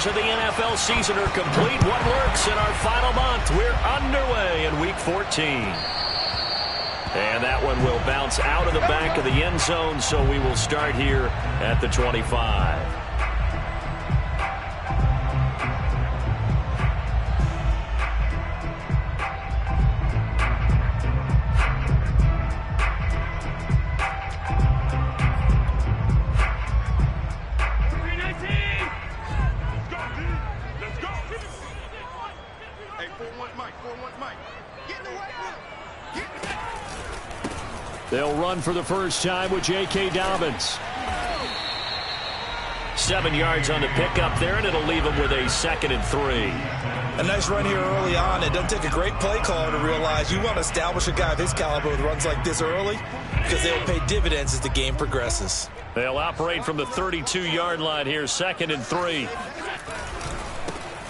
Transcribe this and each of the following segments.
quarters of the NFL season are complete. What works in our final month? We're underway in Week 14. And that one will bounce out of the back of the end zone, so we will start here at the 25. They'll run for the first time with J.K. Dobbins. 7 yards on the pickup there, and it'll leave them with a 2nd and 3. A nice run here early on. It doesn't take a great play caller to realize you want to establish a guy of his caliber with runs like this early because they'll pay dividends as the game progresses. They'll operate from the 32-yard line here, 2nd and 3.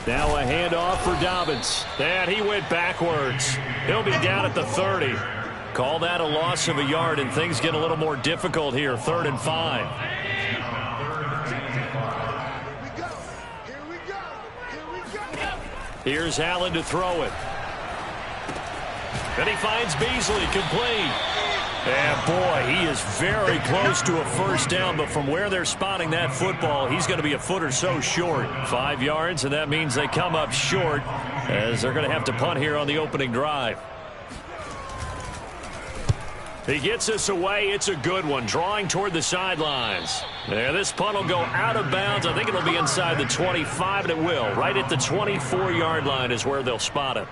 Now a handoff for Dobbins. And he went backwards. He'll be down at the 30. Call that a loss of a yard, and things get a little more difficult here. 3rd and 5. Here's Allen to throw it. And he finds Beasley, complete. And boy, he is very close to a first down, but from where they're spotting that football, he's going to be a foot or so short. 5 yards, and that means they come up short as they're going to have to punt here on the opening drive. He gets us away. It's a good one, drawing toward the sidelines. Yeah, this punt will go out of bounds. I think it'll be inside the 25, and it will. Right at the 24-yard line is where they'll spot it.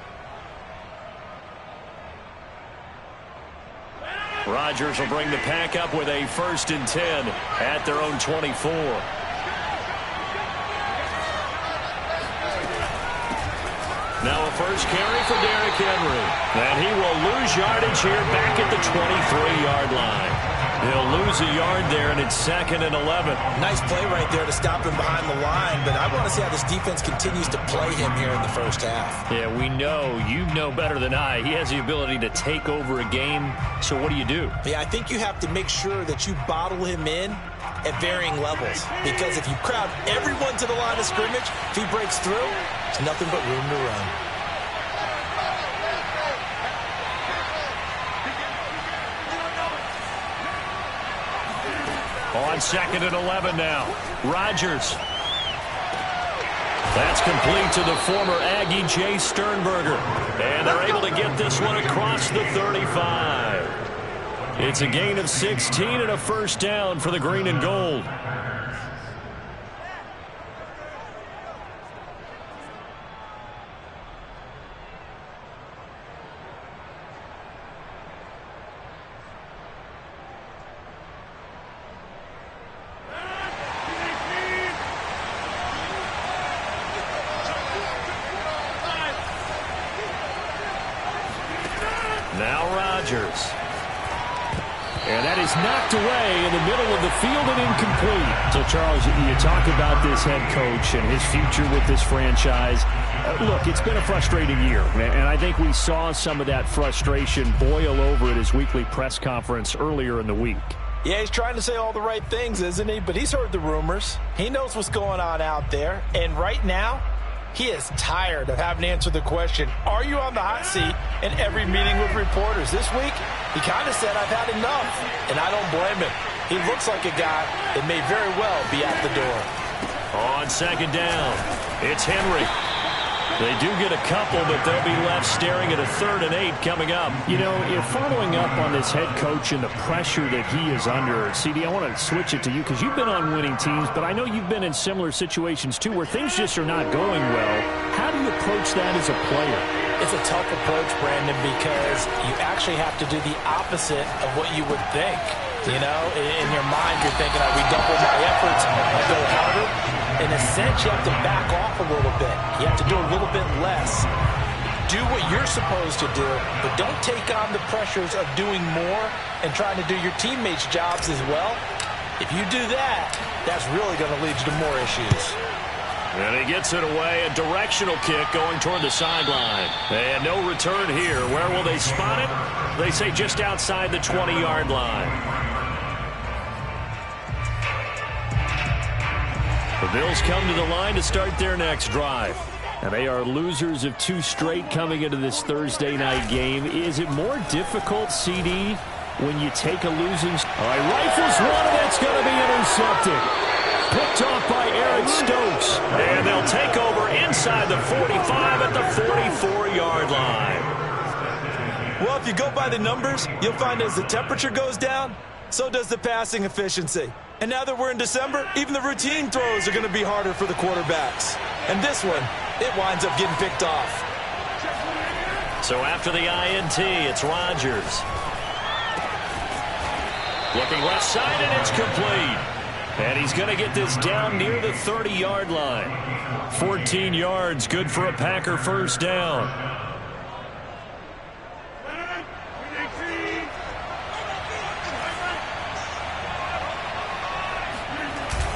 Rodgers will bring the pack up with a 1st and 10 at their own 24. Now a first carry for Derrick Henry. And he will lose yardage here back at the 23-yard line. He'll lose a yard there, and it's 2nd and 11. Nice play right there to stop him behind the line, but I want to see how this defense continues to play him here in the first half. Yeah, we know. You know better than I. He has the ability to take over a game, so what do you do? Yeah, I think you have to make sure that you bottle him in at varying levels, because if you crowd everyone to the line of scrimmage, if he breaks through, there's nothing but room to run. On 2nd and 11 now. Rodgers. That's complete to the former Aggie, Jay Sternberger. And they're able to get this one across the 35. It's a gain of 16 and a first down for the green and gold. Now Rodgers. And that is knocked away in the middle of the field and incomplete. So, Charles, you talk about this head coach and his future with this franchise. Look, it's been a frustrating year, and I think we saw some of that frustration boil over at his weekly press conference earlier in the week. Yeah, he's trying to say all the right things, isn't he? But he's heard the rumors. He knows what's going on out there. And right now, he is tired of having to answer the question, are you on the hot seat, in every meeting with reporters. This week, he kind of said, I've had enough, and I don't blame him. He looks like a guy that may very well be at the door. On 2nd down, it's Henry. They do get a couple, but they'll be left staring at a 3rd and 8 coming up. You know, you're following up on this head coach and the pressure that he is under. CD, I want to switch it to you because you've been on winning teams, but I know you've been in similar situations too where things just are not going well. How do you approach that as a player? It's a tough approach, Brandon, because you actually have to do the opposite of what you would think. You know, in your mind, you're thinking, I redouble my efforts, I go harder. In a sense, you have to back off a little bit. You have to do a little bit less. Do what you're supposed to do, but don't take on the pressures of doing more and trying to do your teammates' jobs as well. If you do that, that's really going to lead you to more issues. And he gets it away, a directional kick going toward the sideline. And no return here. Where will they spot it? They say just outside the 20-yard line. The Bills come to the line to start their next drive. And they are losers of 2 straight coming into this Thursday night game. Is it more difficult, CD, when you take a losing... All right, rifles one, and it's going to be intercepted. Picked off by Eric Stokes. And they'll take over inside the 45 at the 44-yard line. Well, if you go by the numbers, you'll find as the temperature goes down, so does the passing efficiency. And now that we're in December, even the routine throws are going to be harder for the quarterbacks. And this one, it winds up getting picked off. So after the INT, it's Rodgers. Looking left side, and it's complete. And he's going to get this down near the 30-yard line. 14 yards, good for a Packer first down.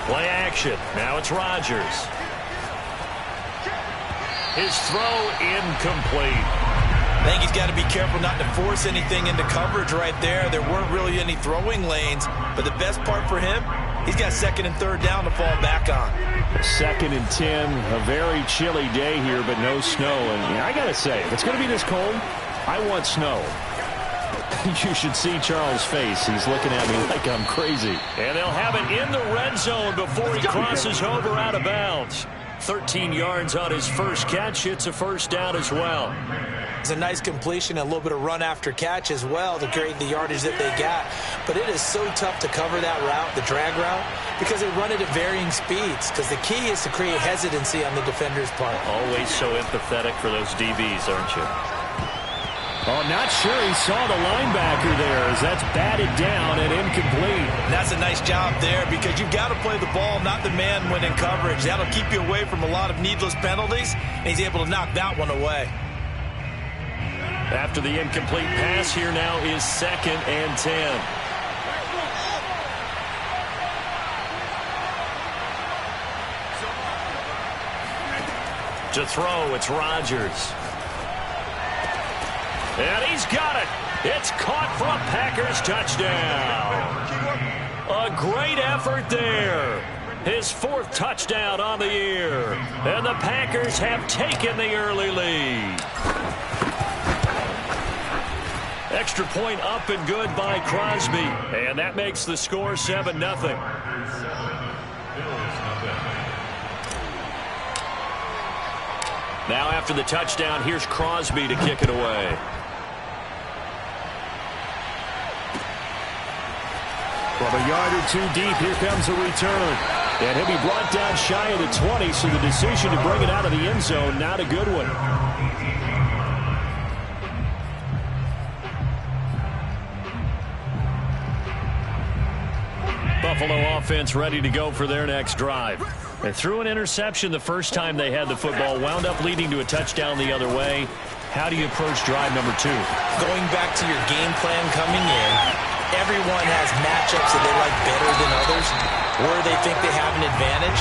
Play action. Now it's Rodgers. His throw incomplete. I think he's got to be careful not to force anything into coverage right there. There weren't really any throwing lanes, but the best part for him, he's got 2nd and 3rd down to fall back on. 2nd and 10, a very chilly day here, but no snow. And I got to say, if it's going to be this cold, I want snow. You should see Charles' face. He's looking at me like I'm crazy. And they'll have it in the red zone before he crosses over out of bounds. 13 yards on his first catch. It's a first down as well. It's a nice completion, a little bit of run after catch as well to create the yardage that they got. But it is so tough to cover that route, the drag route, because they run it at varying speeds. Because the key is to create hesitancy on the defender's part. Always so empathetic for those DBs, aren't you? Oh, not sure he saw the linebacker there as that's batted down and incomplete. That's a nice job there because you've got to play the ball, not the man when in coverage. That'll keep you away from a lot of needless penalties, and he's able to knock that one away. After the incomplete pass, here now is 2nd and 10. To throw, it's Rodgers. And he's got it. It's caught for a Packers touchdown. A great effort there. His 4th touchdown on the year. And the Packers have taken the early lead. Extra point up and good by Crosby. And that makes the score 7-0. Now after the touchdown, here's Crosby to kick it away. From a yard or 2 deep, here comes a return. And he'll be brought down shy of the 20, so the decision to bring it out of the end zone, not a good one. Buffalo offense ready to go for their next drive. They threw an interception the first time they had the football, wound up leading to a touchdown the other way. How do you approach drive number 2? Going back to your game plan coming in, everyone has matchups that they like better than others, where they think they have an advantage.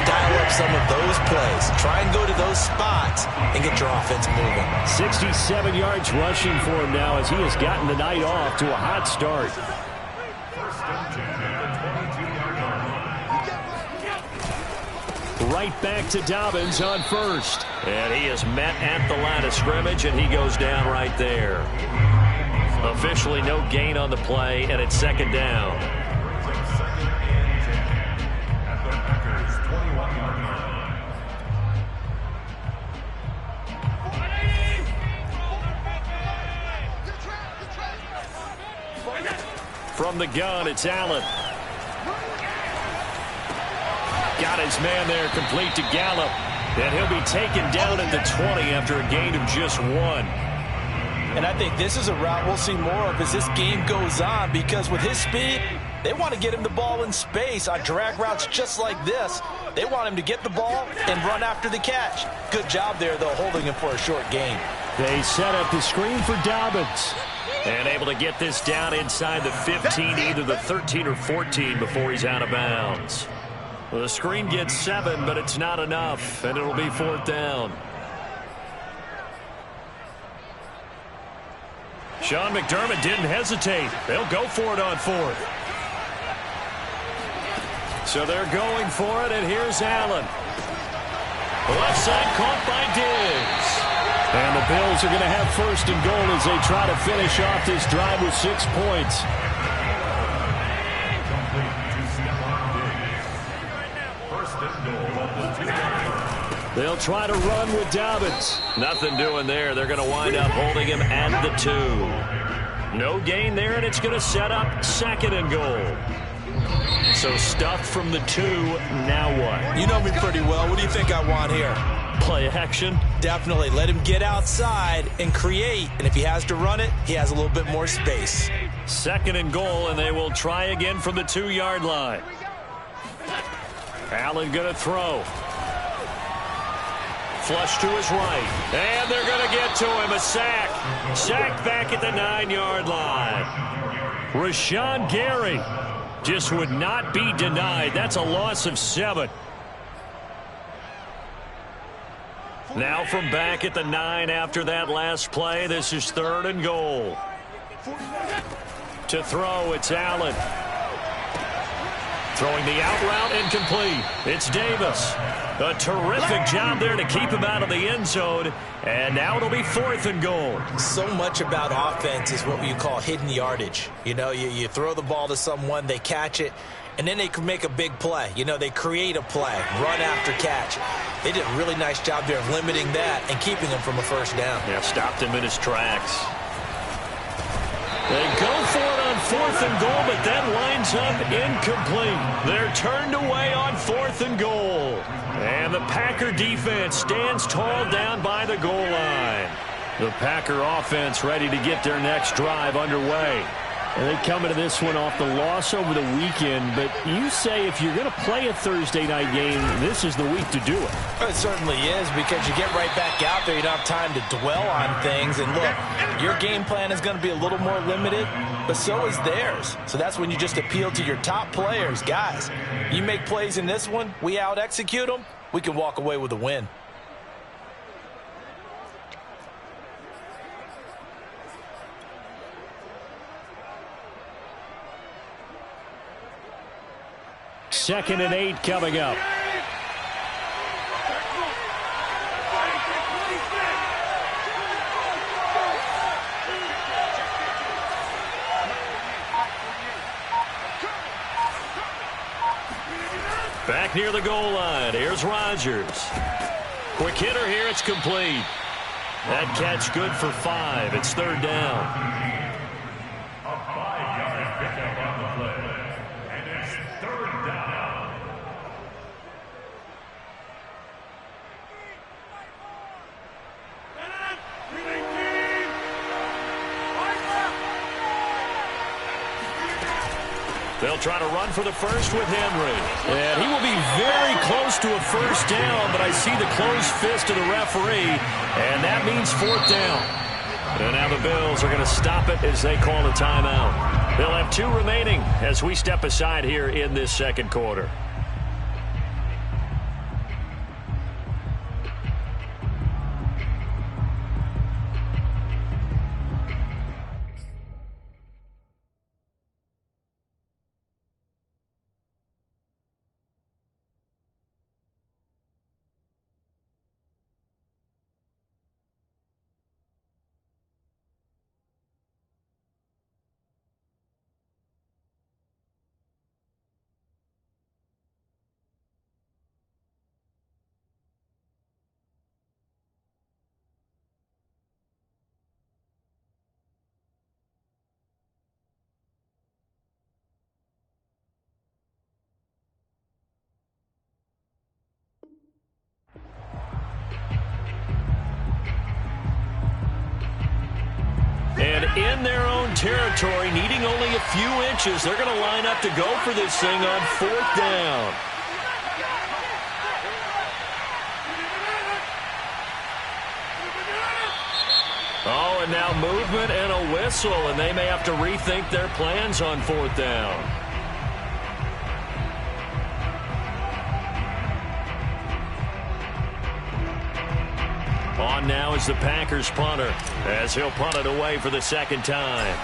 Dial up some of those plays. Try and go to those spots and get your offense moving. 67 yards rushing for him now as he has gotten the night off to a hot start. Right back to Dobbins on first. And he is met at the line of scrimmage, and he goes down right there. Officially no gain on the play, and it's 2nd down. From the gun, it's Allen. Got his man there, complete to Gallup. And he'll be taken down at the 20 after a gain of just 1. And I think this is a route we'll see more of as this game goes on, because with his speed, they want to get him the ball in space on drag routes just like this. They want him to get the ball and run after the catch. Good job there, though, holding him for a short gain. They set up the screen for Dobbins. And able to get this down inside the 15, either the 13 or 14 before he's out of bounds. Well, the screen gets 7, but it's not enough, and it'll be 4th down. Sean McDermott didn't hesitate. They'll go for it on 4th. So they're going for it, and here's Allen. Left side caught by Diggs. And the Bills are going to have first and goal as they try to finish off this drive with 6 points. They'll try to run with Dobbins. Nothing doing there. They're going to wind up holding him at the 2. No gain there, and it's going to set up second and goal. So stuffed from the 2. Now what? You know me pretty well. What do you think I want here? Play action? Definitely. Let him get outside and create. And if he has to run it, he has a little bit more space. Second and goal, and they will try again from the 2-yard line. Allen going to throw. Flush to his right. And they're going to get to him. A sack. Sack back at the 9-yard line. Rashawn Gary just would not be denied. That's a loss of 7. Now from back at the 9 after that last play. This is third and goal. To throw, it's Allen. Throwing the out route, incomplete. It's Davis. A terrific job there to keep him out of the end zone. And now it'll be fourth and goal. So much about offense is what you call hidden yardage. You know, you throw the ball to someone, they catch it, and then they can make a big play. You know, they create a play, run after catch. They did a really nice job there of limiting that and keeping him from a first down. Yeah, stopped him in his tracks. They go for it on fourth and goal, but that winds up incomplete. They're turned away on fourth and goal. And the Packer defense stands tall down by the goal line. The Packer offense ready to get their next drive underway. And they come into this one off the loss over the weekend, but you say if you're going to play a Thursday night game, this is the week to do it. It certainly is, because you get right back out there. You don't have time to dwell on things. And look, your game plan is going to be a little more limited, but so is theirs. So that's when you just appeal to your top players. Guys, you make plays in this one, we out-execute them, we can walk away with a win. Second and 8 coming up. Back near the goal line. Here's Rodgers. Quick hitter here. It's complete. That catch good for 5. It's third down. They'll try to run for the first with Henry. And he will be very close to a first down, but I see the closed fist of the referee, and that means fourth down. And now the Bills are going to stop it as they call a timeout. They'll have 2 remaining as we step aside here in this second quarter. And in their own territory, needing only a few inches, they're going to line up to go for this thing on fourth down. Oh, and now movement and a whistle, and they may have to rethink their plans on fourth down. On now is the Packers punter, as he'll punt it away for the second time.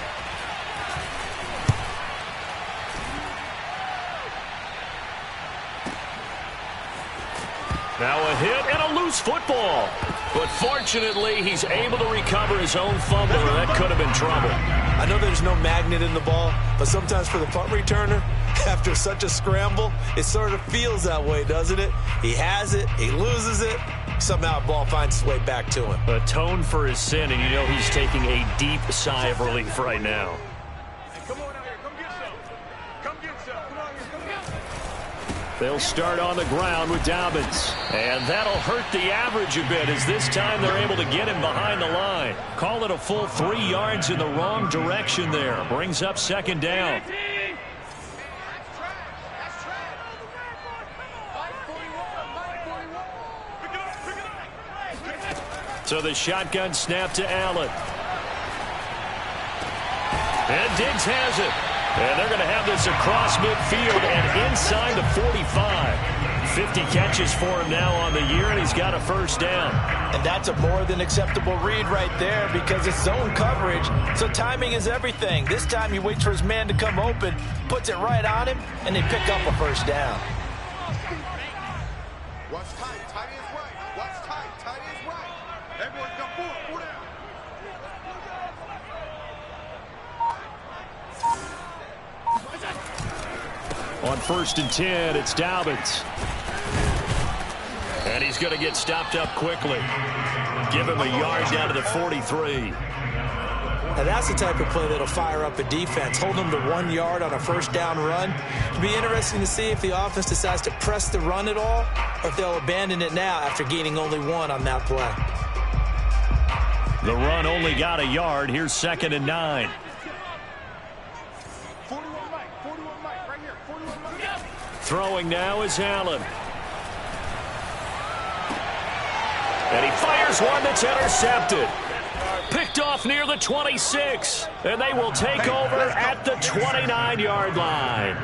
Now a hit and a loose football. But fortunately, he's able to recover his own fumble, or that could have been trouble. I know there's no magnet in the ball, but sometimes for the punt returner, after such a scramble, it sort of feels that way, doesn't it? He has it, he loses it, somehow the ball finds its way back to him. Atone for his sin, and you know he's taking a deep sigh of relief right now. Come on out here, come get some. Come get some. Come on here, come get some. They'll start on the ground with Dobbins. And that'll hurt the average a bit, as this time they're able to get him behind the line. Call it a full 3 yards in the wrong direction there. Brings up second down. So the shotgun snap to Allen. And Diggs has it. And they're going to have this across midfield and inside the 45. 50 catches for him now on the year, and he's got a first down. And that's a more than acceptable read right there because it's zone coverage, so timing is everything. This time he waits for his man to come open, puts it right on him, and they pick up a first down. Watch tight, tight is right. Watch tight, tight is right. Everyone's got four down. On 1st and 10, it's Dobbins. And he's going to get stopped up quickly. Give him a yard down to the 43. Now that's the type of play that'll fire up a defense. Hold them to 1 yard on a first down run. It'll be interesting to see if the offense decides to press the run at all, or if they'll abandon it now after gaining only 1 on that play. The run only got a yard. Here's 2nd and 9. 41 Mike, right here. 41 Mike. Throwing now is Allen. And he fires one that's intercepted. Picked off near the 26. And they will take over at the 29-yard line.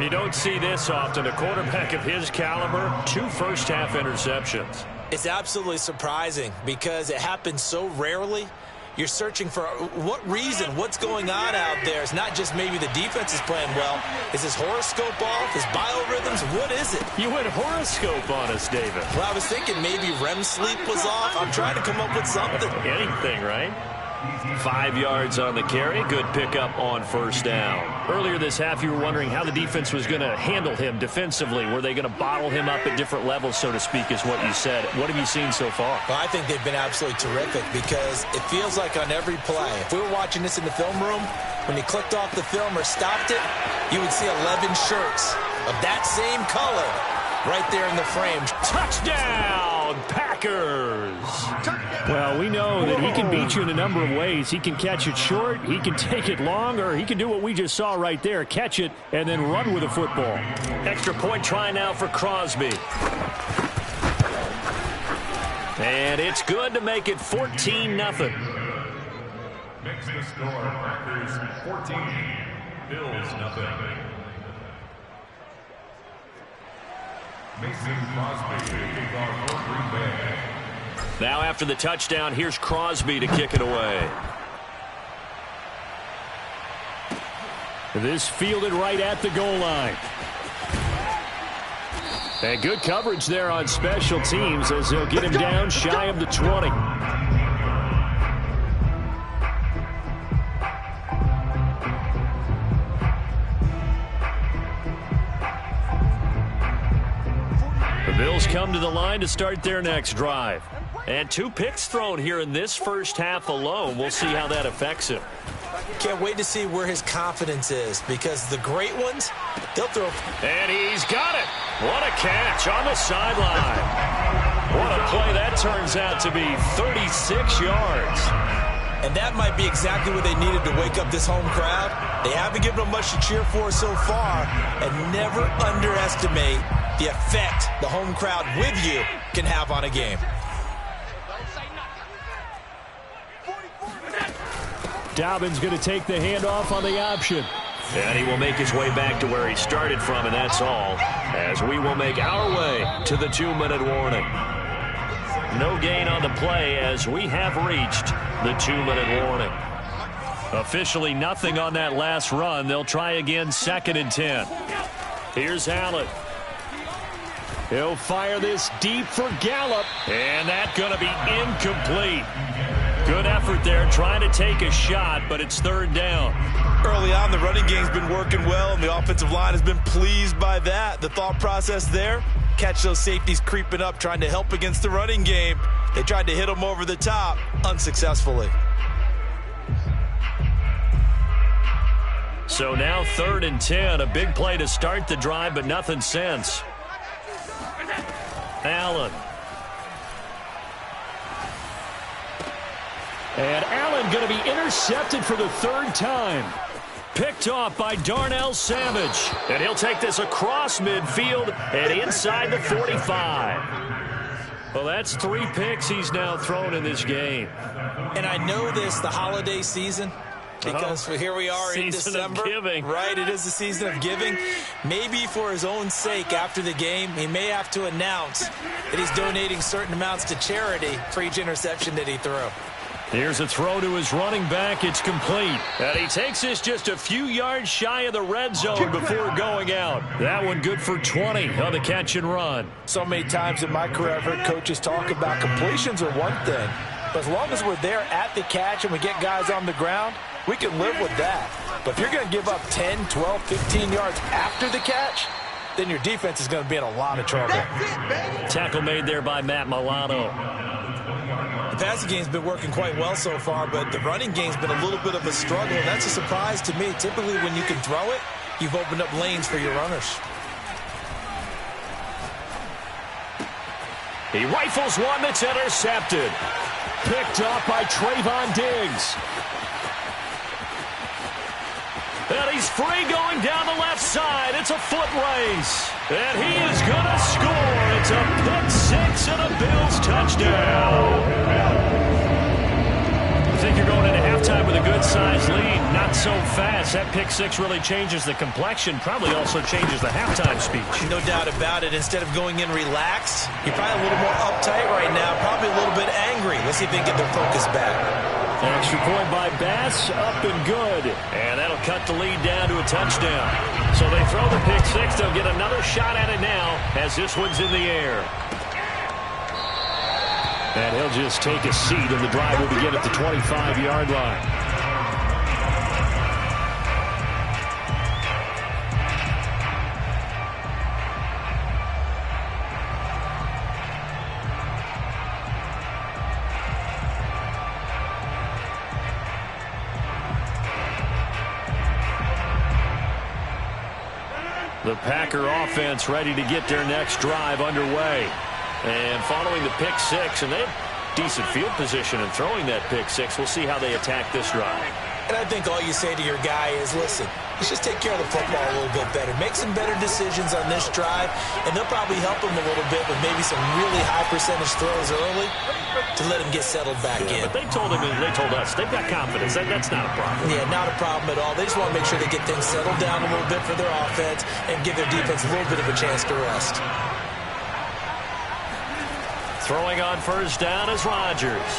You don't see this often. A quarterback of his caliber, 2 first-half interceptions. It's absolutely surprising because it happens so rarely. You're searching for what reason, what's going on out there. It's not just maybe the defense is playing well. Is his horoscope off? His biorhythms? What is it? You went horoscope on us, David. Well, I was thinking maybe REM sleep was off. I'm trying to come up with something. Anything, right? 5 yards on the carry. Good pickup on first down. Earlier this half, you were wondering how the defense was going to handle him defensively. Were they going to bottle him up at different levels, so to speak, is what you said. What have you seen so far? Well, I think they've been absolutely terrific because it feels like on every play, if we were watching this in the film room, when you clicked off the film or stopped it, you would see 11 shirts of that same color right there in the frame. Touchdown, Packers! Well, we know that he can beat you in a number of ways. He can catch it short, he can take it long, or he can do what we just saw right there, catch it and then run with the football. Extra point try now for Crosby. And it's good to make it 14-0. Makes the score Packers 14, Bills nothing. Mason Crosby to kick off for Green Bay. Now after the touchdown, here's Crosby to kick it away. This fielded right at the goal line. And good coverage there on special teams as they'll get him down shy of the 20. The Bills come to the line to start their next drive. And 2 picks thrown here in this first half alone. We'll see how that affects him. Can't wait to see where his confidence is because the great ones, they'll throw. And he's got it. What a catch on the sideline. What a play that turns out to be, 36 yards. And that might be exactly what they needed to wake up this home crowd. They haven't given them much to cheer for so far, and never underestimate the effect the home crowd with you can have on a game. Dobbins going to take the handoff on the option. And he will make his way back to where he started from, and that's all, as we will make our way to the 2-minute warning. No gain on the play as we have reached the 2-minute warning. Officially nothing on that last run. They'll try again, 2nd and 10. Here's Allen. He'll fire this deep for Gallup. And that's going to be incomplete. Good effort there trying to take a shot, but it's third down. Early on, the running game's been working well, and the offensive line has been pleased by that. The thought process there, catch those safeties creeping up, trying to help against the running game. They tried to hit them over the top, unsuccessfully. So now 3rd and 10, a big play to start the drive, but nothing since. Allen. And Allen going to be intercepted for the 3rd time. Picked off by Darnell Savage. And he'll take this across midfield and inside the 45. Well, that's 3 picks he's now thrown in this game. And I know this, the holiday season, because here we are in December. Season of giving. Right, it is the season of giving. Maybe for his own sake after the game, he may have to announce that he's donating certain amounts to charity for each interception that he threw. Here's a throw to his running back. It's complete. And he takes this just a few yards shy of the red zone before going out. That one good for 20 on the catch and run. So many times in my career, I've heard coaches talk about completions are one thing. But as long as we're there at the catch and we get guys on the ground, we can live with that. But if you're going to give up 10, 12, 15 yards after the catch, then your defense is going to be in a lot of trouble. Tackle made there by Matt Milano. The passing game's been working quite well so far, but the running game's been a little bit of a struggle, and that's a surprise to me. Typically, when you can throw it, you've opened up lanes for your runners. He rifles one that's intercepted. Picked off by Trayvon Diggs. And he's free going down the left side. It's a foot race. And he is going to score. It's a pick six and a Bills touchdown. I think you're going into halftime with a good-sized lead. Not so fast. That pick six really changes the complexion. Probably also changes the halftime speech. No doubt about it. Instead of going in relaxed, you're probably a little more uptight right now. Probably a little bit angry. Let's see if they can get their focus back. Extra point by Bass, up and good. And that'll cut the lead down to a touchdown. So they throw the pick six. They'll get another shot at it now as this one's in the air. And he'll just take a seat, and the drive will begin at the 25-yard line. The Packer offense ready to get their next drive underway. And following the pick six, and they have decent field position in throwing that pick six. We'll see how they attack this drive. And I think all you say to your guy is, listen, let's just take care of the football a little bit better. Make some better decisions on this drive, and they'll probably help him a little bit with maybe some really high percentage throws early to let him get settled back in. But they told him, and they told us, they've got confidence. That's not a problem. Yeah, not a problem at all. They just want to make sure they get things settled down a little bit for their offense and give their defense a little bit of a chance to rest. Throwing on first down is Rodgers.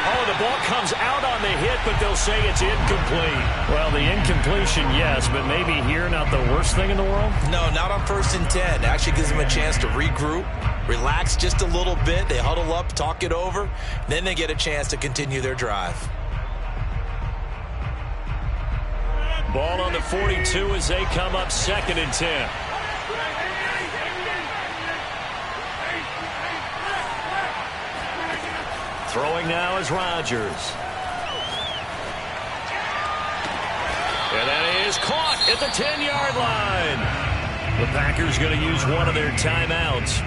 Oh, the ball comes out on the hit, but they'll say it's incomplete. Well, the incompletion, yes, but maybe here not the worst thing in the world? No, not on 1st and 10. Actually gives them a chance to regroup, relax just a little bit. They huddle up, talk it over. Then they get a chance to continue their drive. Ball on the 42 as they come up 2nd and 10. Throwing now is Rodgers. And that is caught at the 10-yard line. The Packers going to use one of their timeouts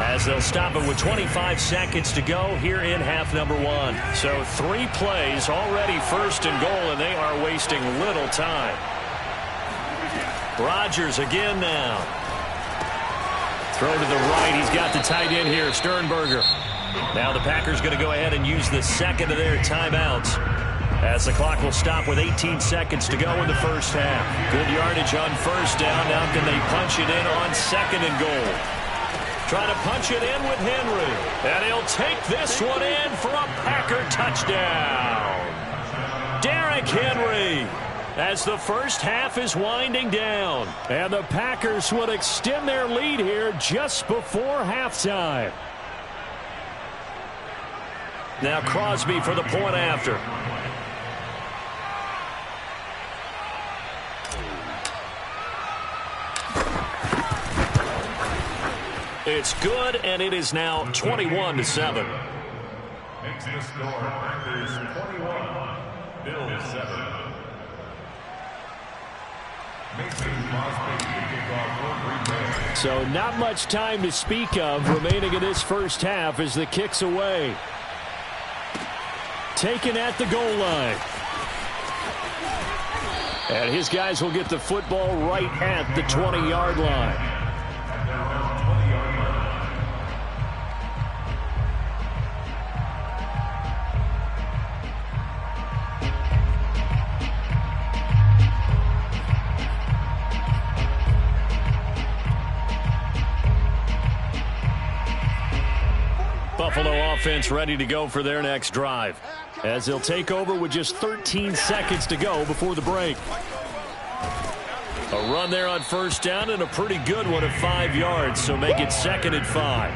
as they'll stop it with 25 seconds to go here in half number one. So 3 plays already 1st and goal, and they are wasting little time. Rodgers again now. Throw to the right. He's got the tight end here, Sternberger. Now the Packers going to go ahead and use the second of their timeouts as the clock will stop with 18 seconds to go in the first half. Good yardage on first down. Now can they punch it in on 2nd and goal? Trying to punch it in with Henry. And he'll take this one in for a Packer touchdown. Derrick Henry. as the first half is winding down. And the Packers will extend their lead here just before halftime. Now Crosby for the point after. It's good, and it is now 21-7. Makes the score Packers 21, Bills 7. So not much time to speak of remaining in this first half as the kick's away. Taken at the goal line. And his guys will get the football right at the 20-yard line. Buffalo offense ready to go for their next drive, as they'll take over with just 13 seconds to go before the break. A run there on first down, and a pretty good one of 5 yards, so make it 2nd and 5.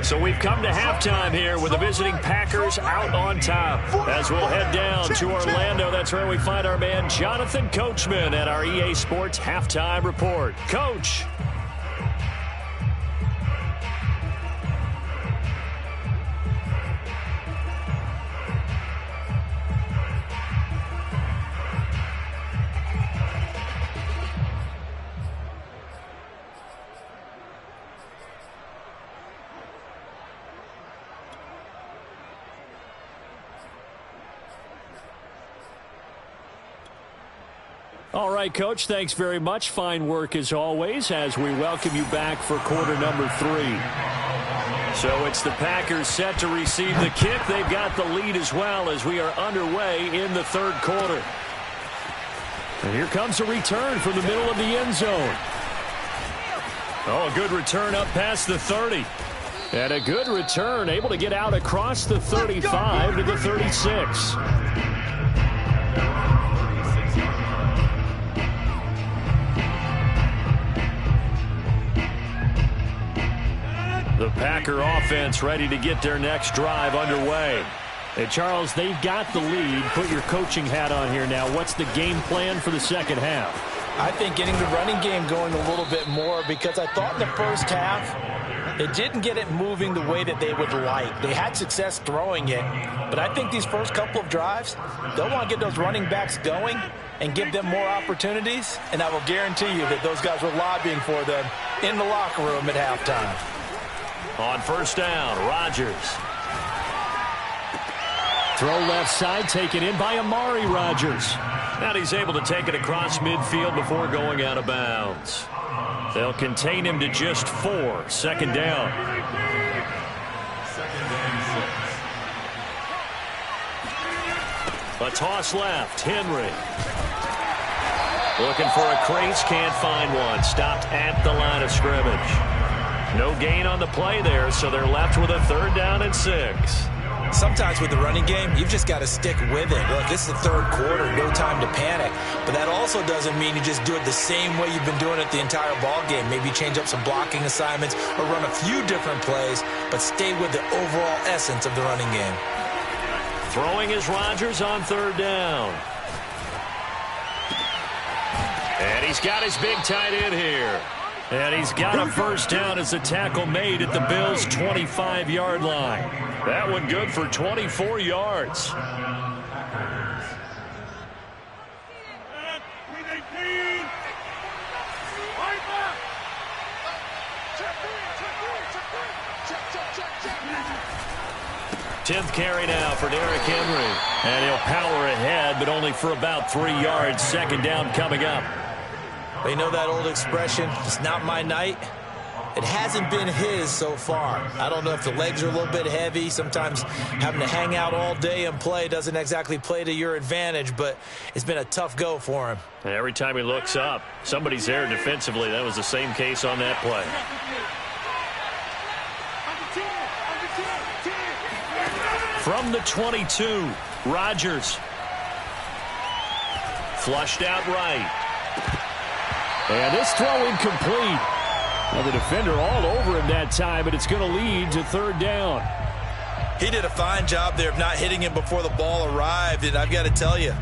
So we've come to halftime here with the visiting Packers out on top. As we'll head down to Orlando, that's where we find our man Jonathan Coachman at our EA Sports Halftime Report. Coach. All right, Coach, thanks very much. Fine work as always as we welcome you back for quarter number 3. So it's the Packers set to receive the kick. They've got the lead as well as we are underway in the 3rd quarter. And here comes a return from the middle of the end zone. Oh, a good return up past the 30. And a good return, able to get out across the 35 to the 36. The Packer offense ready to get their next drive underway. Hey, Charles, they've got the lead. Put your coaching hat on here now. What's the game plan for the second half? I think getting the running game going a little bit more, because I thought in the first half they didn't get it moving the way that they would like. They had success throwing it, but I think these first couple of drives, they'll want to get those running backs going and give them more opportunities, and I will guarantee you that those guys were lobbying for them in the locker room at halftime. On first down, Rodgers. Throw left side, taken in by Amari Rodgers. And he's able to take it across midfield before going out of bounds. They'll contain him to just 4. 2nd down. 2nd and 6. A toss left, Henry. Looking for a crease, can't find one. Stopped at the line of scrimmage. No gain on the play there, so they're left with a 3rd down and 6. Sometimes with the running game, you've just got to stick with it. Look, this is the 3rd quarter, no time to panic. But that also doesn't mean you just do it the same way you've been doing it the entire ball game. Maybe change up some blocking assignments or run a few different plays, but stay with the overall essence of the running game. Throwing is Rodgers on 3rd down. And he's got his big tight end here. And he's got a first down as the tackle made at the Bills' 25-yard line. That one good for 24 yards. Tenth carry now for Derrick Henry. And he'll power ahead, but only for about 3 yards. 2nd down coming up. You know that old expression, it's not my night? It hasn't been his so far. I don't know if the legs are a little bit heavy. Sometimes having to hang out all day and play doesn't exactly play to your advantage, but it's been a tough go for him. And every time he looks up, somebody's there defensively. That was the same case on that play. From the 22, Rodgers. Flushed out right. And this throw incomplete. Well, the defender all over him that time, but it's going to lead to third down. He did a fine job there of not hitting him before the ball arrived, and I've got to tell you,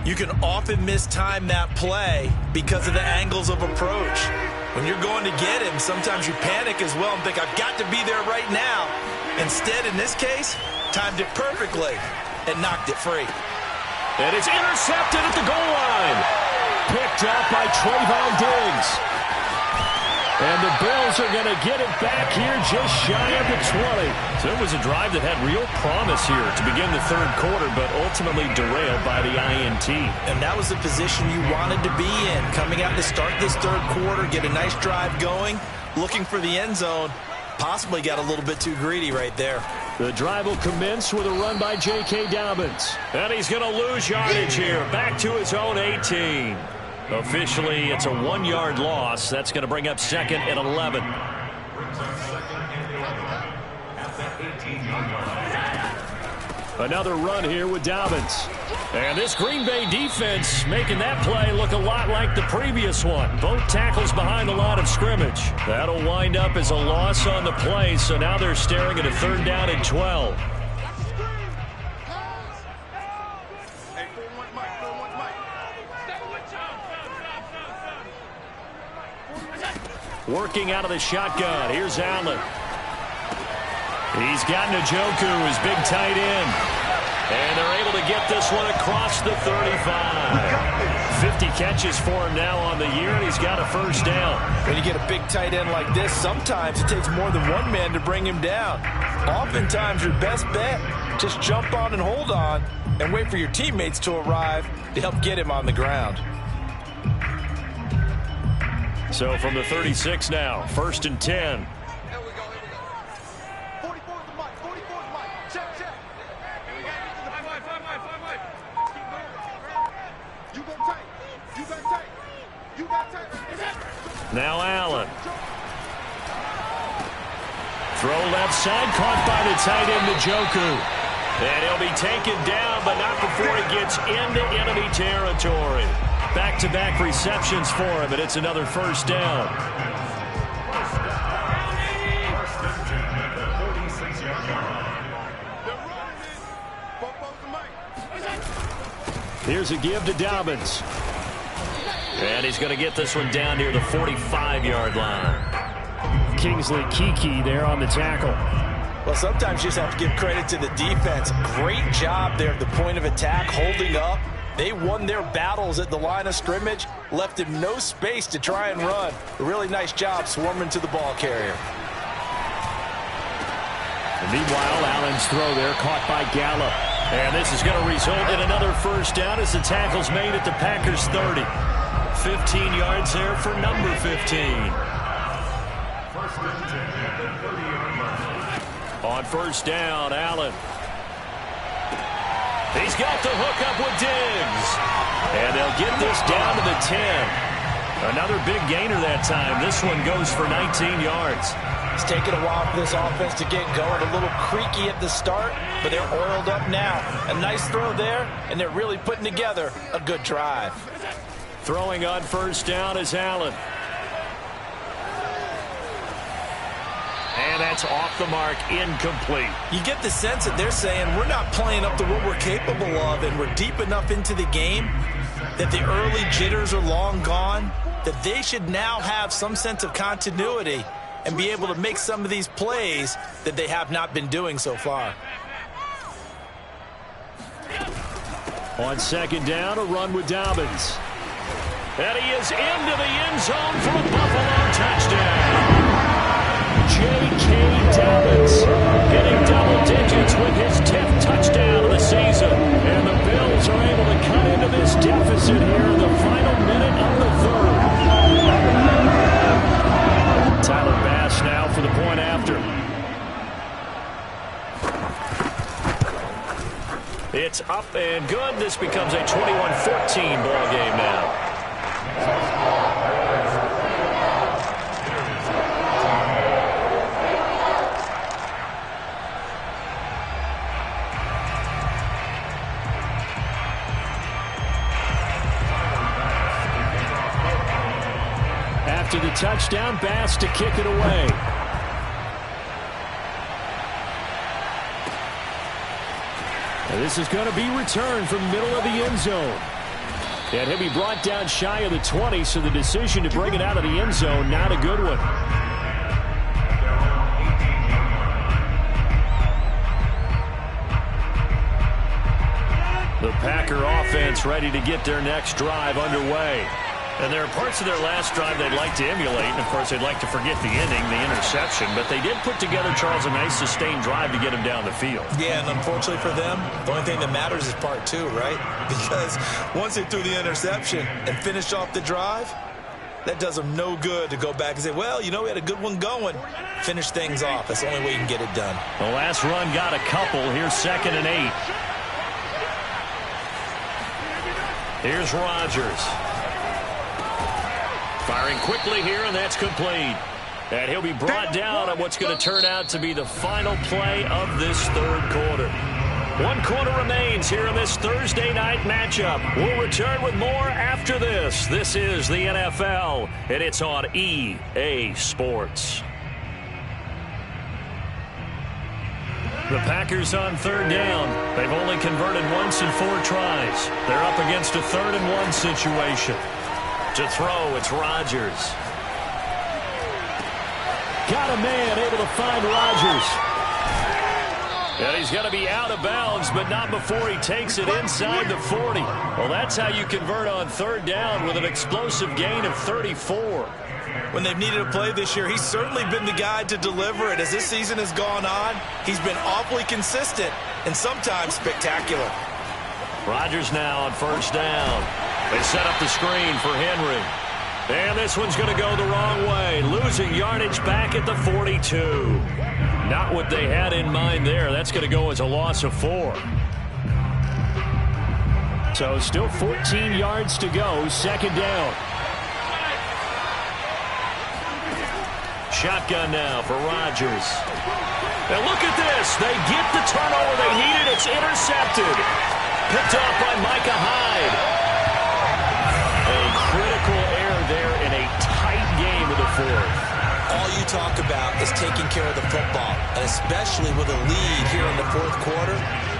you can often mistime that play because of the angles of approach. When you're going to get him, sometimes you panic as well and think, I've got to be there right now. Instead, in this case, timed it perfectly and knocked it free. And it's intercepted at the goal line. Picked up by Trayvon Diggs. And the Bills are going to get it back here just shy of the 20. So it was a drive that had real promise here to begin the third quarter, but ultimately derailed by the INT. And that was the position you wanted to be in. Coming out to start this third quarter, get a nice drive going, looking for the end zone. Possibly got a little bit too greedy right there. The drive will commence with a run by J.K. Dobbins. And he's going to lose yardage here. Back to his own 18. Officially, it's a 1-yard loss. That's going to bring up second and 11. Another run here with Dobbins. And this Green Bay defense making that play look a lot like the previous one. Both tackles behind the line of scrimmage. That'll wind up as a loss on the play, so now they're staring at a third down and 12. Working out of the shotgun. Here's Allen. He's got Njoku, his big tight end. And they're able to get this one across the 35. 50 catches for him now on the year, and he's got a first down. When you get a big tight end like this, sometimes it takes more than one man to bring him down. Oftentimes, your best bet, just jump on and hold on and wait for your teammates to arrive to help get him on the ground. So from the 36 now, first and 10. Here we go. 44 is the mic. 44 is the mic. Check. We got to get to the 5. Keep moving. You got tight. Now Allen. Throw left side, caught by the tight end Njoku. And he'll be taken down, but not before he gets into enemy territory. Back-to-back receptions for him, and it's another first down. Here's a give to Dobbins. And he's going to get this one down near the 45-yard line. Kingsley Keke there on the tackle. Well, sometimes you just have to give credit to the defense. Great job there at the point of attack, holding up. They won their battles at the line of scrimmage, left him no space to try and run. A really nice job swarming to the ball carrier. And meanwhile, Allen's throw there caught by Gallup. And this is going to result in another first down as the tackle's made at the Packers' 30. 15 yards there for number 15. On first down, Allen. He's got the hook up with Diggs. And they'll get this down to the 10. Another big gainer that time. This one goes for 19 yards. It's taken a while for this offense to get going. A little creaky at the start, but they're oiled up now. A nice throw there, and they're really putting together a good drive. Throwing on first down is Allen. And that's off the mark, incomplete. You get the sense that they're saying we're not playing up to what we're capable of, and we're deep enough into the game that the early jitters are long gone, that they should now have some sense of continuity and be able to make some of these plays that they have not been doing so far. On second down, a run with Dobbins. And he is into the end zone for a Buffalo touchdown. J.K. Dobbins getting double digits with his 10th touchdown of the season. And the Bills are able to cut into this deficit here in the final minute of the third. Tyler Bass now for the point after. It's up and good. This becomes a 21-14 ball game now. after the touchdown pass to kick it away. And this is going to be returned from the middle of the end zone. And he'll be brought down shy of the 20, so the decision to bring it out of the end zone, not a good one. The Packer offense ready to get their next drive underway. And there are parts of their last drive they'd like to emulate, and of course they'd like to forget the ending, the interception. But they did put together, Charles, a nice sustained drive to get him down the field. Yeah, and unfortunately for them, the only thing that matters is part two, right? Because once they threw the interception and finished off the drive, that does them no good to go back and say, well, you know, we had a good one going. Finish things off. That's the only way you can get it done. The last run got a couple. Here's 2nd and 8. Here's Rodgers. Firing quickly here, and that's complete. And he'll be brought down on what's going to turn out to be the final play of this third quarter. 1 quarter remains here in this Thursday night matchup. We'll return with more after this. This is the NFL, and it's on EA Sports. The Packers on 3rd down. They've only converted once in 4 tries. They're up against a 3rd and 1 situation. To throw, it's Rodgers. Got a man able to find Rodgers. And he's going to be out of bounds, but not before he takes it inside the 40. Well, that's how you convert on 3rd down with an explosive gain of 34. When they've needed a play this year, he's certainly been the guy to deliver it. As this season has gone on, he's been awfully consistent and sometimes spectacular. Rodgers now on 1st down. They set up the screen for Henry. And this one's going to go the wrong way. Losing yardage back at the 42. Not what they had in mind there. That's going to go as a loss of 4. So still 14 yards to go. 2nd down. Shotgun now for Rodgers. And look at this. They get the turnover they needed. It's intercepted. Picked off by Micah Hyde. A critical error there in a tight game of the 4th. All you talk about is taking care of the football, and especially with a lead here in the 4th quarter,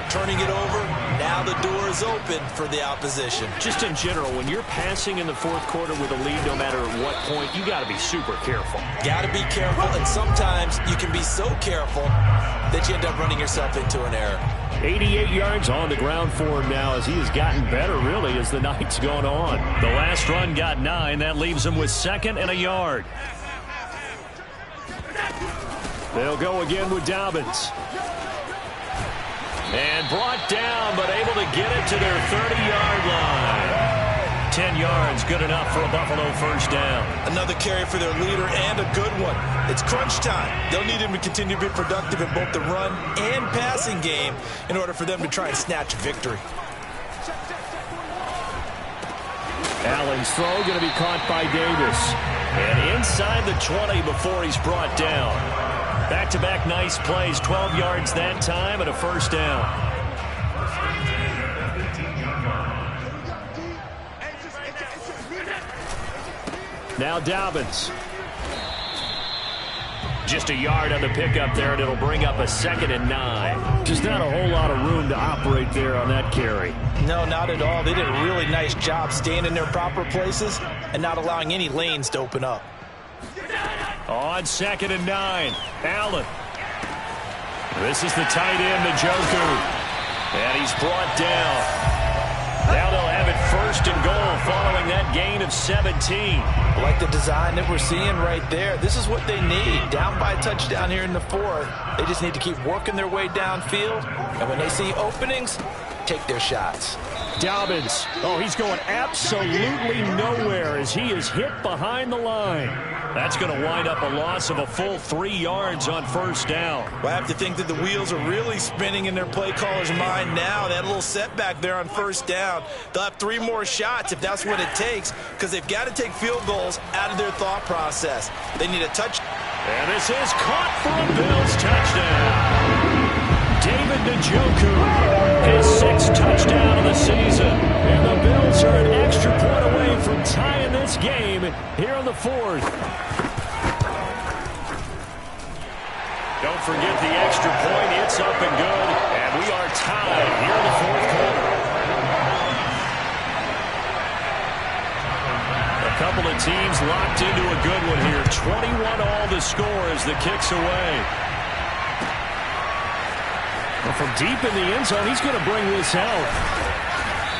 turning it over, now the door is open for the opposition. Just in general, when you're passing in the 4th quarter with a lead, no matter at what point, you got to be super careful. Got to be careful, and sometimes you can be so careful that you end up running yourself into an error. 88 yards on the ground for him now as he has gotten better, really, as the night's gone on. The last run got 9. That leaves him with 2nd and a yard. They'll go again with Dobbins. And brought down, but able to get it to their 30-yard line. 10 yards, good enough for a Buffalo 1st down. Another carry for their leader and a good one. It's crunch time. They'll need him to continue to be productive in both the run and passing game in order for them to try and snatch victory. Allen's throw going to be caught by Davis. And inside the 20 before he's brought down. Back-to-back nice plays, 12 yards that time and a 1st down. Now Dobbins. Just a yard on the pickup there, and it'll bring up a 2nd and 9. Just not a whole lot of room to operate there on that carry. No, not at all. They did a really nice job staying in their proper places and not allowing any lanes to open up. On 2nd and 9, Allen. This is the tight end, Njoku. And he's brought down. Now they'll have it 1st and goal following that gain of 17. I like the design that we're seeing right there. This is what they need. Down by a touchdown here in the 4th. They just need to keep working their way downfield. And when they see openings, take their shots. Dobbins. Oh, he's going absolutely nowhere as he is hit behind the line. That's going to wind up a loss of a full 3 yards on 1st down. Well, I have to think that the wheels are really spinning in their play caller's mind now. That little setback there on 1st down. They'll have 3 more shots if that's what it takes, because they've got to take field goals out of their thought process. They need a touch. And this is caught for a Bills touchdown. David Njoku, his 6th touchdown of the season. And the Bills are an extra point away from tying this game here in the fourth. Don't forget the extra point. It's up and good. And we are tied here in the fourth quarter. A couple of teams locked into a good one here. 21 all to score as the kick's away. Well, from deep in the end zone, he's going to bring this out.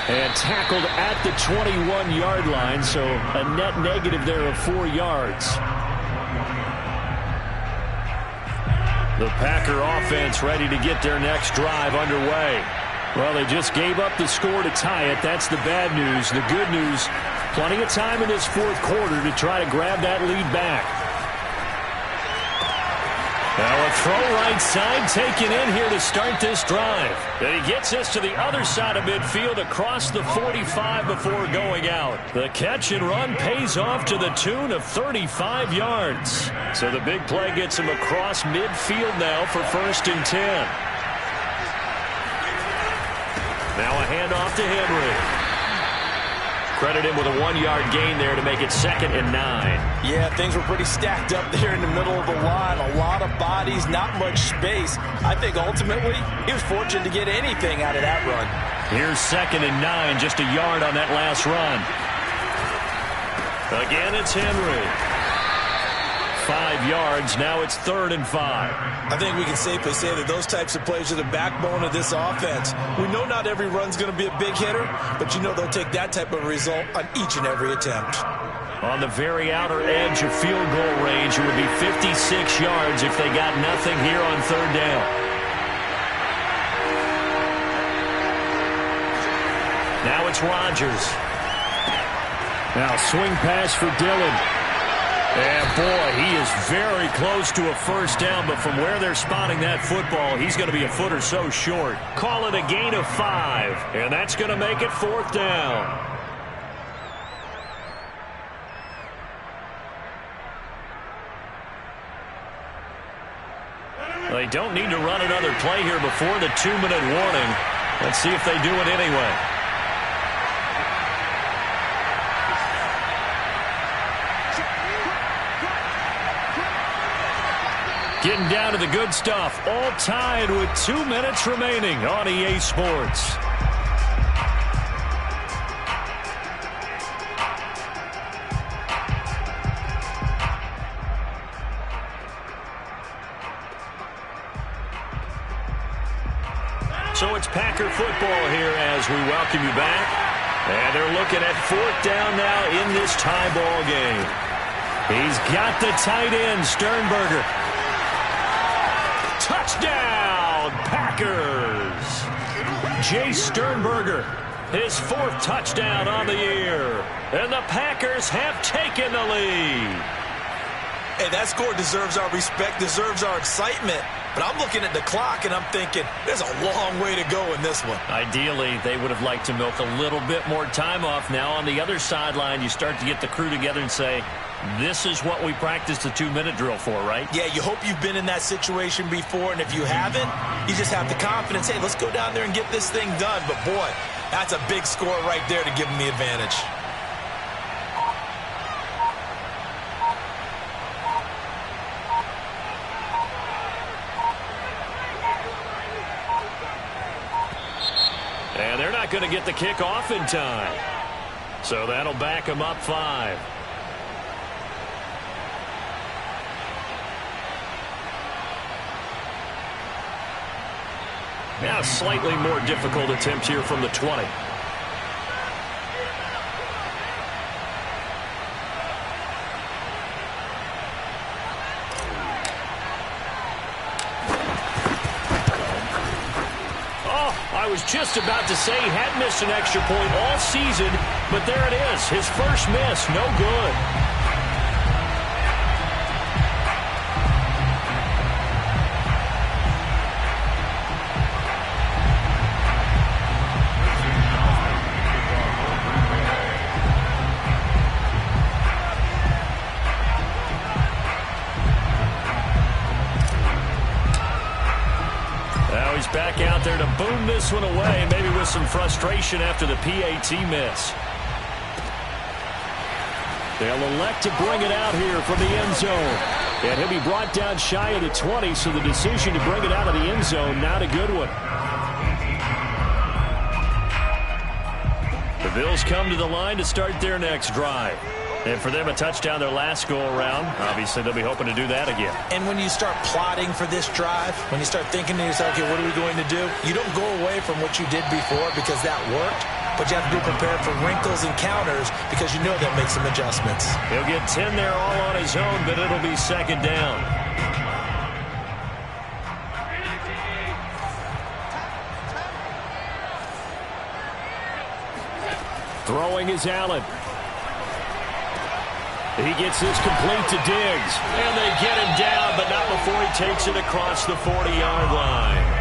And tackled at the 21-yard line, so a net negative there of 4 yards. The Packer offense ready to get their next drive underway. Well, they just gave up the score to tie it. That's the bad news. The good news, plenty of time in this fourth quarter to try to grab that lead back. Now a throw right side taken in here to start this drive. And he gets us to the other side of midfield across the 45 before going out. The catch and run pays off to the tune of 35 yards. So the big play gets him across midfield now for 1st and 10. Now a handoff to Henry. Credit him with a 1-yard gain there to make it 2nd and 9. Yeah, things were pretty stacked up there in the middle of the line. A lot of bodies, not much space. I think ultimately he was fortunate to get anything out of that run. Here's 2nd and 9, just a yard on that last run. Again, it's Henry. 5 yards, now it's 3rd and 5. I think we can safely say that those types of plays are the backbone of this offense. We know not every run's going to be a big hitter, but you know they'll take that type of result on each and every attempt. On the very outer edge of field goal range, it would be 56 yards if they got nothing here on 3rd down. Now it's Rodgers. Now swing pass for Dillon. And boy, he is very close to a 1st down, but from where they're spotting that football, he's going to be a foot or so short. Call it a gain of 5, and that's going to make it 4th down. They don't need to run another play here before the 2-minute warning. Let's see if they do it anyway. Getting down to the good stuff. All tied with 2 minutes remaining on EA Sports. So it's Packer football here as we welcome you back. And they're looking at 4th down now in this tie ball game. He's got the tight end, Sternberger. Touchdown, Packers! Jay Sternberger, his 4th touchdown on the year. And the Packers have taken the lead. Hey, that score deserves our respect, deserves our excitement. But I'm looking at the clock, and I'm thinking, there's a long way to go in this one. Ideally, they would have liked to milk a little bit more time off. Now, on the other sideline, you start to get the crew together and say, this is what we practiced the 2-minute drill for, right? Yeah, you hope you've been in that situation before, and if you haven't, you just have the confidence, hey, let's go down there and get this thing done. But, boy, that's a big score right there to give them the advantage. And they're not going to get the kick off in time. So that'll back them up 5. Now a slightly more difficult attempt here from the 20. I was just about to say he had missed an extra point all season, but there it is. His first miss, no good. Now he's back out there to boom this one away, maybe with some frustration after the PAT miss. They'll elect to bring it out here from the end zone. And he'll be brought down shy of the 20, so the decision to bring it out of the end zone, not a good one. The Bills come to the line to start their next drive. And for them, a touchdown their last go-around. Obviously, they'll be hoping to do that again. And when you start plotting for this drive, when you start thinking to yourself, okay, what are we going to do? You don't go away from what you did before because that worked. But you have to be prepared for wrinkles and counters because you know they'll make some adjustments. He'll get 10 there all on his own, but it'll be second down. Throwing is Allen. He gets this complete to Diggs. And they get him down, but not before he takes it across the 40-yard line.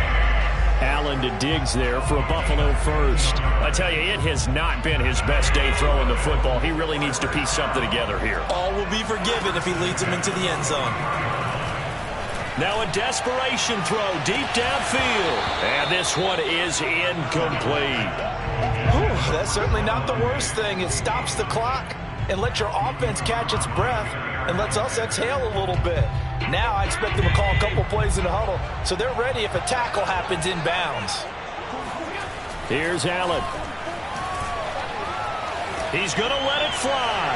Allen to Diggs there for a Buffalo first. I tell you, it has not been his best day throwing the football. He really needs to piece something together here. All will be forgiven if he leads him into the end zone. Now a desperation throw deep downfield. And this one is incomplete. Whew, that's certainly not the worst thing. It stops the clock and lets your offense catch its breath and lets us exhale a little bit. Now I expect them to call a couple plays in the huddle, so they're ready if a tackle happens inbounds. Here's Allen. He's going to let it fly.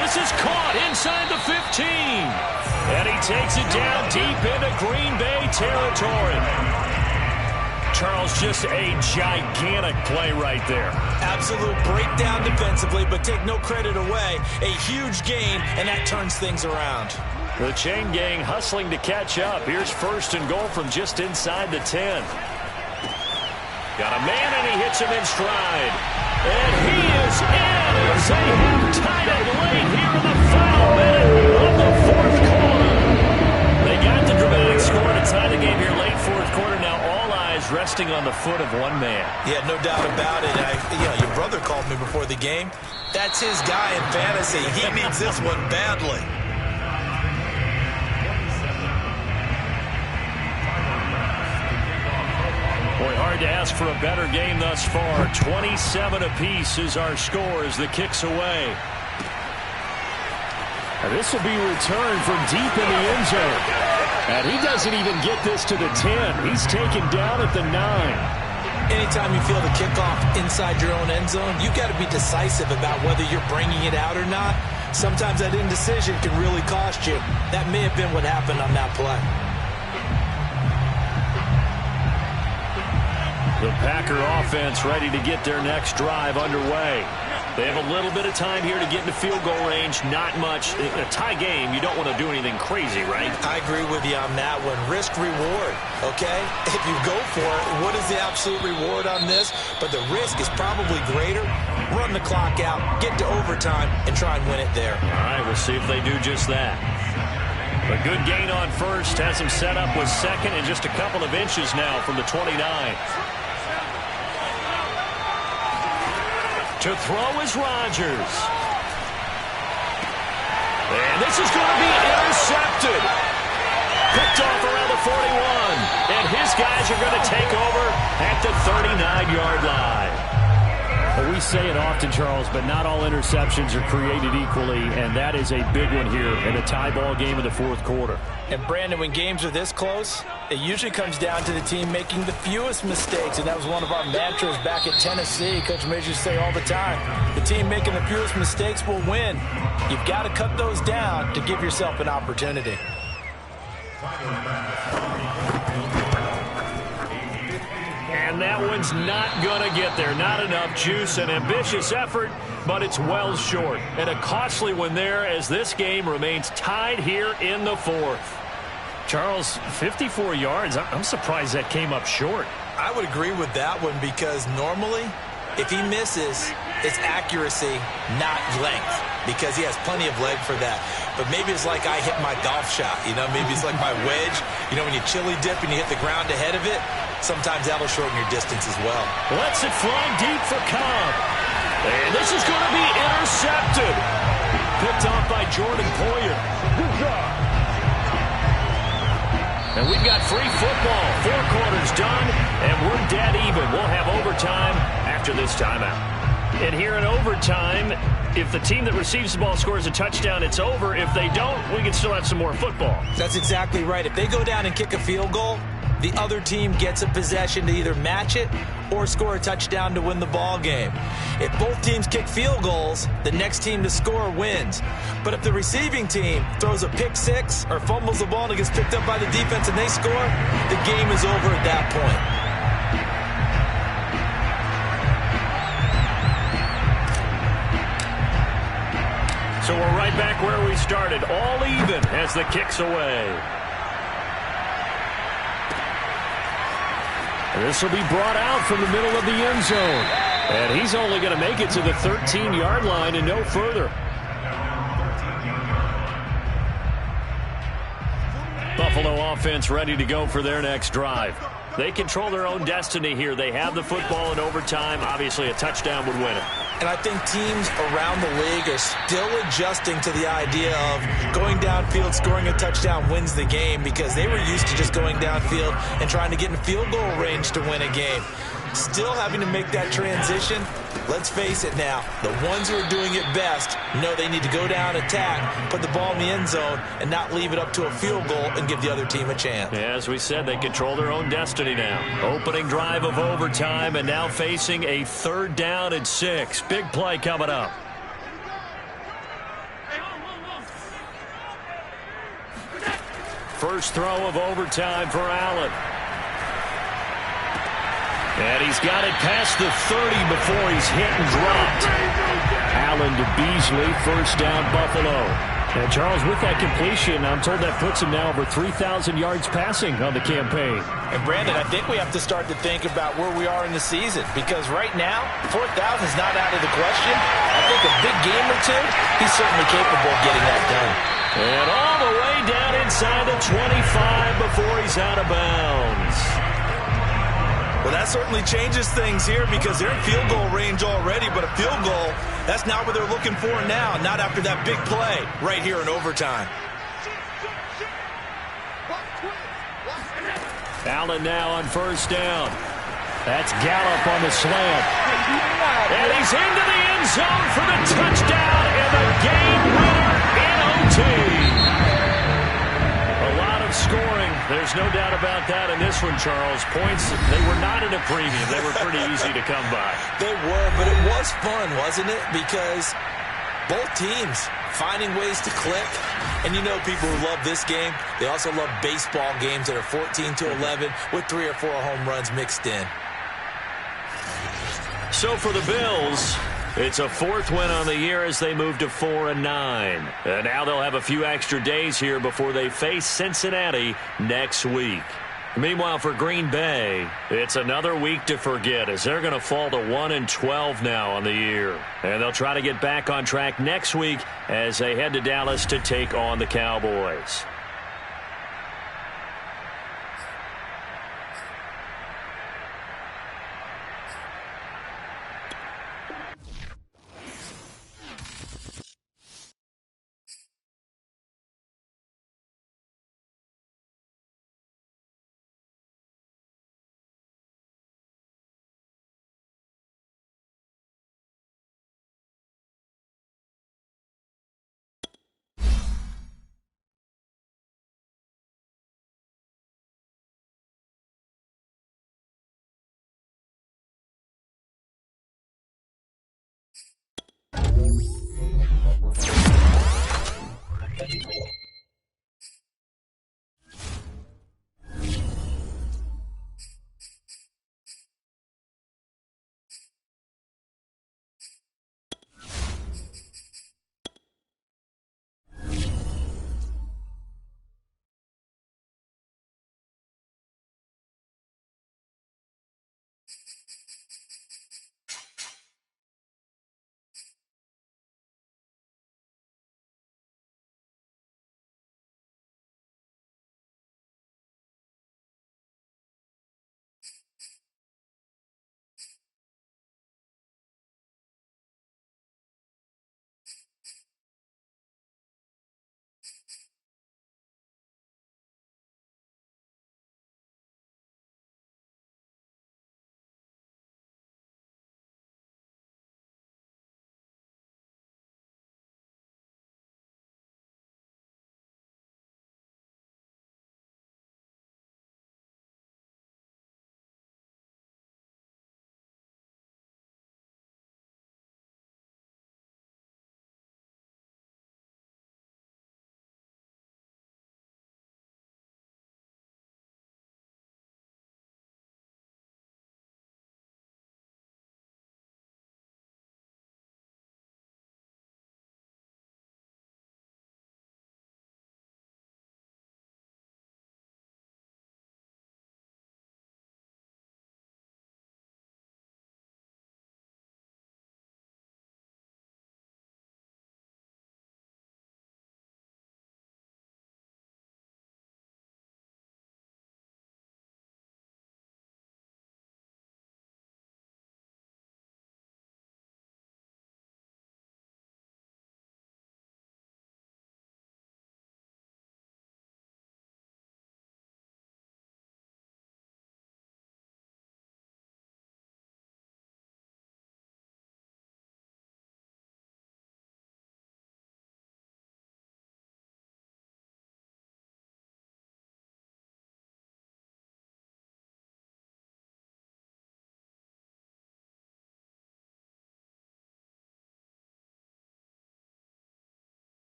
This is caught inside the 15. And he takes it down deep into Green Bay territory. Charles, just a gigantic play right there. Absolute breakdown defensively, but take no credit away. A huge gain, and that turns things around. The chain gang hustling to catch up. Here's first and goal from just inside the 10. Got a man, and he hits him in stride. And he is in as they have tied it late here in the final minute of the fourth quarter. They got the dramatic score to tie the game here late fourth quarter. Now all eyes resting on the foot of one man. Yeah, no doubt about it. Your brother called me before the game. That's his guy in fantasy. He needs this one badly. Boy, hard to ask for a better game thus far. 27 apiece is our score as the kick's away. And this will be returned from deep in the end zone. And he doesn't even get this to the 10. He's taken down at the 9. Anytime you feel the kickoff inside your own end zone, you've got to be decisive about whether you're bringing it out or not. Sometimes that indecision can really cost you. That may have been what happened on that play. The Packer offense ready to get their next drive underway. They have a little bit of time here to get into field goal range. Not much. In a tie game, you don't want to do anything crazy, right? I agree with you on that one. Risk-reward, okay? If you go for it, what is the absolute reward on this? But the risk is probably greater. Run the clock out, get to overtime, and try and win it there. All right, we'll see if they do just that. A good gain on first. Has him set up with second and just a couple of inches now from the 29. To throw is Rodgers. And this is going to be intercepted. Picked off around the 41. And his guys are going to take over at the 39-yard line. Well, we say it often, Charles, but not all interceptions are created equally, and that is a big one here in a tie ball game in the fourth quarter. And, Brandon, when games are this close, it usually comes down to the team making the fewest mistakes, and that was one of our mantras back at Tennessee. Coach Mays used to say all the time, the team making the fewest mistakes will win. You've got to cut those down to give yourself an opportunity. And that one's not going to get there. Not enough juice. An ambitious effort, but it's well short. And a costly one there as this game remains tied here in the fourth. Charles, 54 yards. I'm surprised that came up short. I would agree with that one because normally, if he misses, it's accuracy, not length, because he has plenty of leg for that. But maybe it's like I hit my golf shot, maybe it's like my wedge. When you chili dip and you hit the ground ahead of it, sometimes that'll shorten your distance as well. Lets it fly deep for Cobb. And this is going to be intercepted. Picked off by Jordan Poyer. And we've got free football. 4 quarters done, and we're dead even. We'll have overtime after this timeout. And here in overtime, if the team that receives the ball scores a touchdown, it's over. If they don't, we can still have some more football. That's exactly right. If they go down and kick a field goal, the other team gets a possession to either match it or score a touchdown to win the ball game. If both teams kick field goals, the next team to score wins. But if the receiving team throws a pick six or fumbles the ball and it gets picked up by the defense and they score, the game is over at that point. So we're right back where we started, all even as the kick's away. This will be brought out from the middle of the end zone. And he's only going to make it to the 13-yard line and no further. Buffalo offense ready to go for their next drive. They control their own destiny here. They have the football in overtime. Obviously, a touchdown would win it. And I think teams around the league are still adjusting to the idea of going downfield, scoring a touchdown wins the game, because they were used to just going downfield and trying to get in field goal range to win a game. Still having to make that transition. Let's face it now, the ones who are doing it best know they need to go down, attack, put the ball in the end zone, and not leave it up to a field goal and give the other team a chance. Yeah, as we said, they control their own destiny now. Opening drive of overtime, and now facing a 3rd down and 6. Big play coming up. First throw of overtime for Allen. And he's got it past the 30 before he's hit and dropped. Allen to Beasley, first down Buffalo. And Charles, with that completion, I'm told that puts him now over 3,000 yards passing on the campaign. And Brandon, I think we have to start to think about where we are in the season, because right now, 4,000 is not out of the question. I think a big game or two, he's certainly capable of getting that done. And all the way down inside the 25 before he's out of bounds. Well, that certainly changes things here, because they're in field goal range already, but a field goal, that's not what they're looking for now, not after that big play right here in overtime. Allen now on first down. That's Gallup on the slant. And he's into the end zone for the touchdown and the game winner in OT. A lot of scoring. There's no doubt about that in this one, Charles. Points, they were not in a premium. They were pretty easy to come by. They were, but it was fun, wasn't it? Because both teams finding ways to click. And you know people who love this game, they also love baseball games that are 14-11 with 3 or 4 home runs mixed in. So for the Bills, it's a 4th win on the year as they move to 4-9. And now they'll have a few extra days here before they face Cincinnati next week. Meanwhile, for Green Bay, it's another week to forget as they're going to fall to 1-12 now on the year. And they'll try to get back on track next week as they head to Dallas to take on the Cowboys.